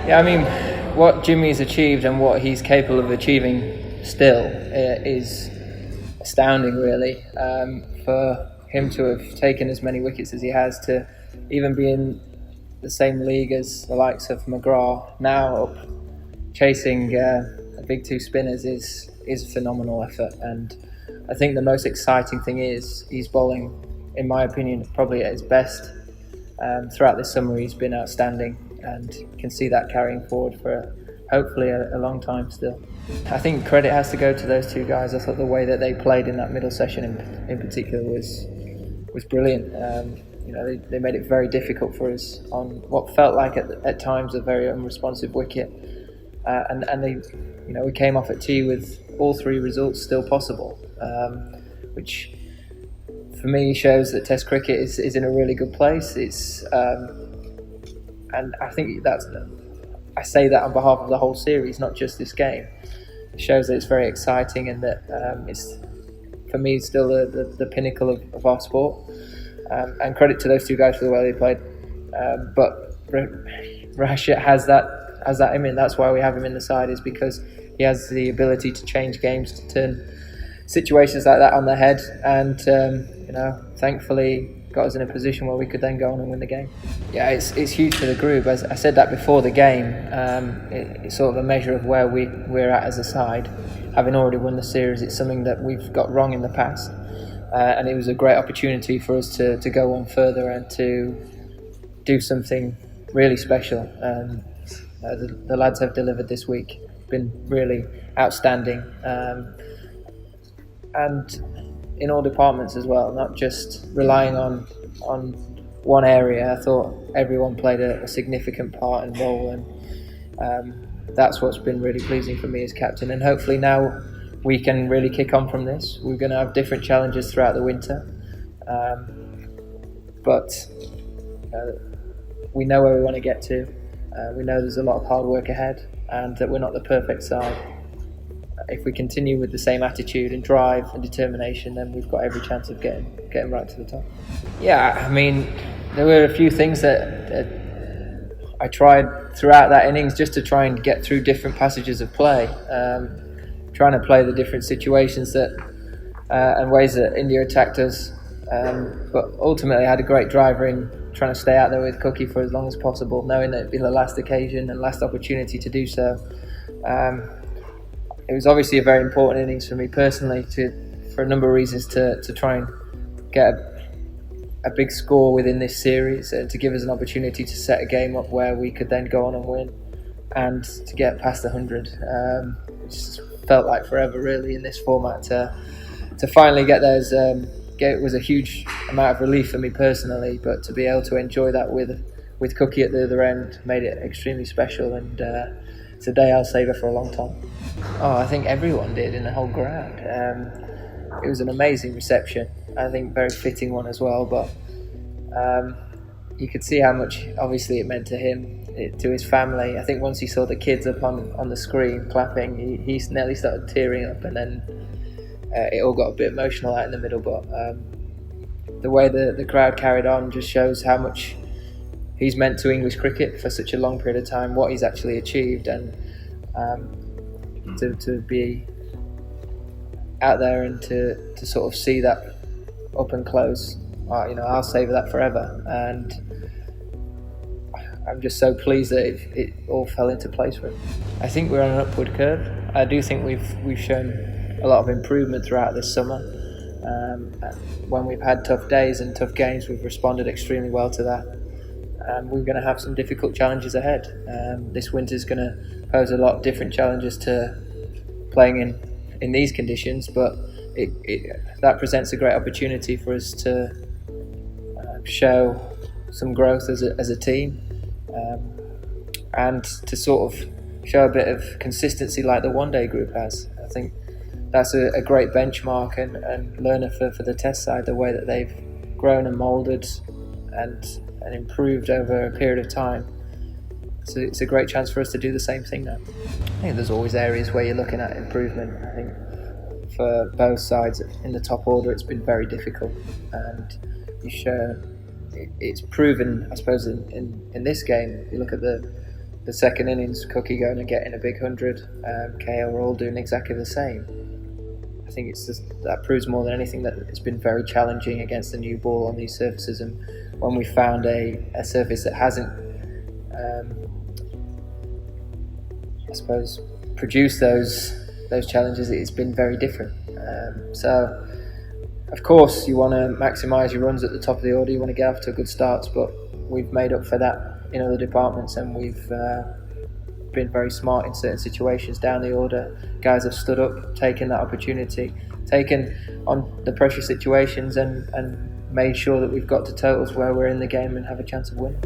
Yeah, I mean, what Jimmy's achieved and what he's capable of achieving still is astounding, really. For him to have taken as many wickets as he has, to even be in the same league as the likes of McGrath, now up chasing the big two spinners, is a phenomenal effort. And I think the most exciting thing is he's bowling, in my opinion, probably at his best. Throughout this summer he's been outstanding, and you can see that carrying forward for hopefully a long time still. I think credit has to go to those two guys. I thought the way that they played in that middle session in particular was brilliant. They made it very difficult for us on what felt like at times a very unresponsive wicket, and we came off at tea with all three results still possible, which for me shows that Test cricket is in a really good place. And I think I say that on behalf of the whole series, not just this game. It shows that it's very exciting, and that it's, for me, still the pinnacle of our sport. And credit to those two guys for the way they played. But Rashid has that image. That's why we have him in the side, is because he has the ability to change games, to turn situations like that on their head, and thankfully got us in a position where we could then go on and win the game. Yeah, it's huge for the group. As I said that before the game, it's sort of a measure of where we're at as a side. Having already won the series, it's something that we've got wrong in the past, and it was a great opportunity for us to go on further and to do something really special. The lads have delivered this week, been really outstanding, and in all departments as well, not just relying on one area. I thought everyone played a significant part and role, and that's what's been really pleasing for me as captain. And hopefully now we can really kick on from this. We're going to have different challenges throughout the winter, but we know where we want to get to. We know there's a lot of hard work ahead, and that we're not the perfect side. If we continue with the same attitude and drive and determination, then we've got every chance of getting right to the top. Yeah, I mean, there were a few things that I tried throughout that innings just to try and get through different passages of play, trying to play the different situations and ways that India attacked us. But ultimately, I had a great driver in trying to stay out there with Cookie for as long as possible, knowing that it'd be the last occasion and last opportunity to do so. It was obviously a very important innings for me personally, for a number of reasons, to try and get a big score within this series, and to give us an opportunity to set a game up where we could then go on and win, and to get past 100. Which felt like forever really in this format. To finally get there was a huge amount of relief for me personally, but to be able to enjoy that with Cookie at the other end made it extremely special, and it's a day I'll savour for a long time. Oh, I think everyone did in the whole ground. It was an amazing reception. I think very fitting one as well, but you could see how much obviously it meant to him, to his family. I think once he saw the kids up on the screen clapping, he nearly started tearing up, and then it all got a bit emotional out in the middle, but the way the crowd carried on just shows how much he's meant to English cricket for such a long period of time, what he's actually achieved, and to be out there and to sort of see that up and close, I'll savour that forever. And I'm just so pleased that it all fell into place for him. I think we're on an upward curve. I do think we've shown a lot of improvement throughout this summer. When we've had tough days and tough games, we've responded extremely well to that. We're going to have some difficult challenges ahead. This winter's going to pose a lot of different challenges to playing in these conditions, but that presents a great opportunity for us to show some growth as a team, and to sort of show a bit of consistency like the one day group has. I think that's a great benchmark and learner for the Test side, the way that they've grown and moulded and improved over a period of time. So it's a great chance for us to do the same thing now. I think there's always areas where you're looking at improvement. I think for both sides in the top order it's been very difficult, and it's proven, I suppose, in this game. You look at the the second innings, Cookie going and getting a big 100, KO are all doing exactly the same. I think it's just, that proves more than anything that it's been very challenging against the new ball on these surfaces, and when we found a surface that hasn't, I suppose, produced those challenges, it's been very different. So, of course, you want to maximise your runs at the top of the order. You want to get off to good starts, but we've made up for that in other departments, and we've been very smart in certain situations down the order. Guys have stood up, taken that opportunity, taken on the pressure situations, and made sure that we've got to totals where we're in the game and have a chance of winning.